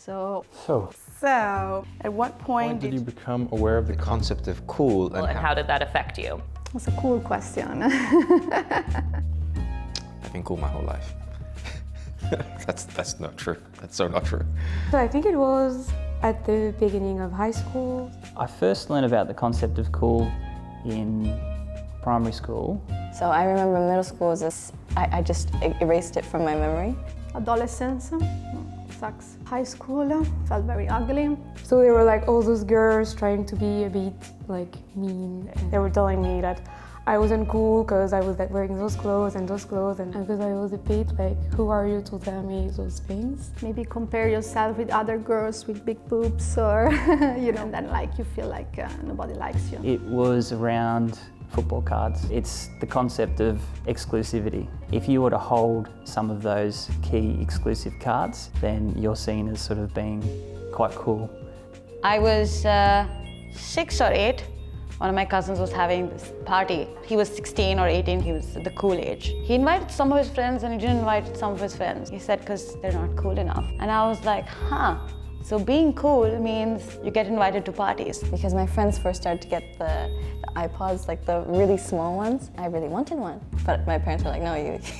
So, at what point did you become aware of the concept of cool, and how did that affect you? That's a cool question. I've been cool my whole life. That's not true. That's so not true. So I think it was at the beginning of high school. I first learned about the concept of cool in primary school. So I remember middle school was this, I just erased it from my memory. Adolescence sucks. High school felt very ugly. So they were like all those girls trying to be a bit like mean. And they were telling me that I wasn't cool because I was like wearing those clothes and because I was a bit like, who are you to tell me those things? Maybe compare yourself with other girls with big boobs or, and then like you feel like nobody likes you. It was around football cards. It's the concept of exclusivity. If you were to hold some of those key exclusive cards, then you're seen as sort of being quite cool. I was 6 or 8. One of my cousins was having this party. He was 16 or 18, he was the cool age. He invited some of his friends and he didn't invite some of his friends. He said, because they're not cool enough. And I was like, so being cool means you get invited to parties. Because my friends first started to get the iPods, like the really small ones. I really wanted one, but my parents were like, no,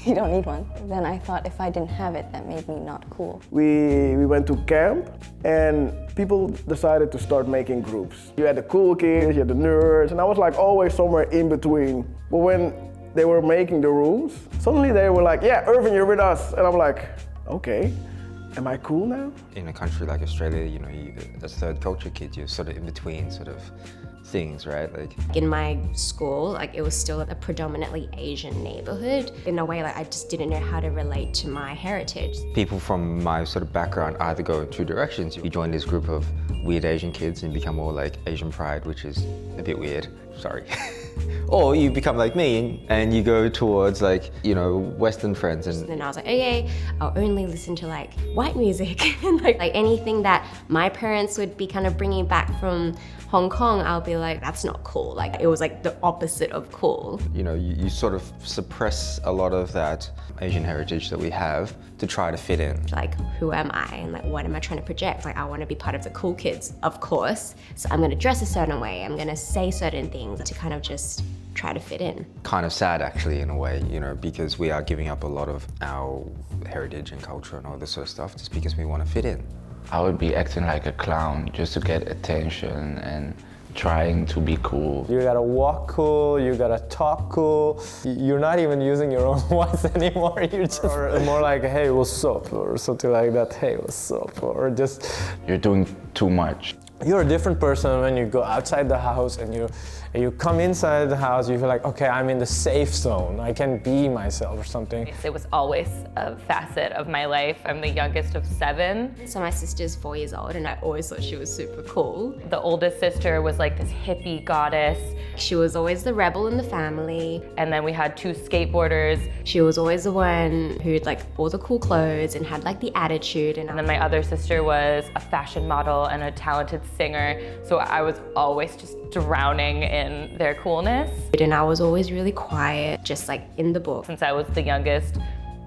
you don't need one. Then I thought if I didn't have it, that made me not cool. We went to camp and people decided to start making groups. You had the cool kids, you had the nerds, and I was like always somewhere in between. But when they were making the rooms, suddenly they were like, yeah, Irvin, you're with us. And I'm like, okay. Am I cool now? In a country like Australia, you, as third culture kids, you're sort of in between sort of things, right? Like in my school, it was still a predominantly Asian neighborhood. In a way, I just didn't know how to relate to my heritage. People from my sort of background either go in two directions. You join this group of weird Asian kids and become more like Asian pride, which is a bit weird, sorry. Or you become like me and you go towards Western friends. And then I was like, okay, I'll only listen to white music and like anything that my parents would be kind of bringing back from Hong Kong, I'll be like, that's not cool. It was the opposite of cool. You sort of suppress a lot of that Asian heritage that we have to try to fit in. Who am I and what am I trying to project? I want to be part of the cool kids, of course. So I'm going to dress a certain way. I'm going to say certain things to kind of just try to fit in. Kind of sad actually in a way, because we are giving up a lot of our heritage and culture and all this sort of stuff just because we want to fit in. I would be acting like a clown just to get attention and trying to be cool. You gotta walk cool, you gotta talk cool. You're not even using your own voice anymore. You're just more like, hey, what's up? Or something like that, hey, what's up? Or just... You're doing too much. You're a different person when you go outside the house and you come inside the house, you feel like, okay, I'm in the safe zone. I can be myself or something. It was always a facet of my life. I'm the youngest of 7. So my sister's 4 years old and I always thought she was super cool. The oldest sister was like this hippie goddess. She was always the rebel in the family. And then we had 2 skateboarders. She was always the one who'd wore the cool clothes and had the attitude. And then my other sister was a fashion model and a talented singer. So I was always just drowning in their coolness. And I was always really quiet, just in the book. Since I was the youngest,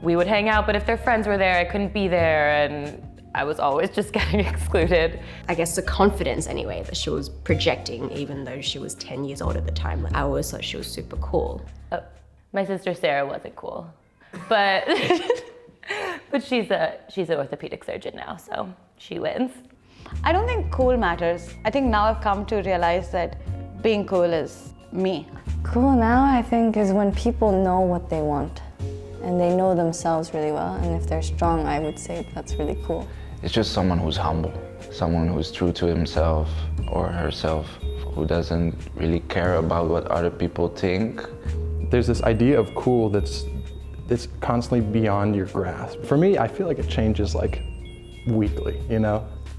we would hang out, but if their friends were there, I couldn't be there, and I was always just getting excluded. I guess the confidence anyway that she was projecting, even though she was 10 years old at the time, I always thought she was super cool. My sister Sarah wasn't cool, but but she's an orthopedic surgeon now, so she wins. I don't think cool matters. I think now I've come to realize that being cool is me. Cool now, I think, is when people know what they want and they know themselves really well, and if they're strong, I would say that's really cool. It's just someone who's humble, someone who's true to himself or herself, who doesn't really care about what other people think. There's this idea of cool that's constantly beyond your grasp. For me, I feel like it changes weekly,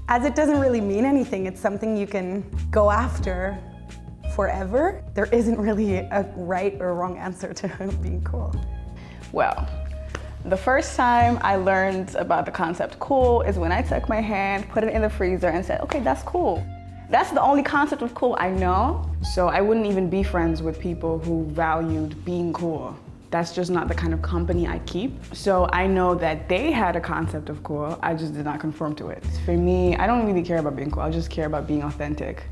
As it doesn't really mean anything, it's something you can go after forever. There isn't really a right or wrong answer to being cool. Well, the first time I learned about the concept cool is when I took my hand, put it in the freezer and said, okay, that's cool. That's the only concept of cool I know. So I wouldn't even be friends with people who valued being cool. That's just not the kind of company I keep. So I know that they had a concept of cool, I just did not conform to it. For me, I don't really care about being cool, I just care about being authentic.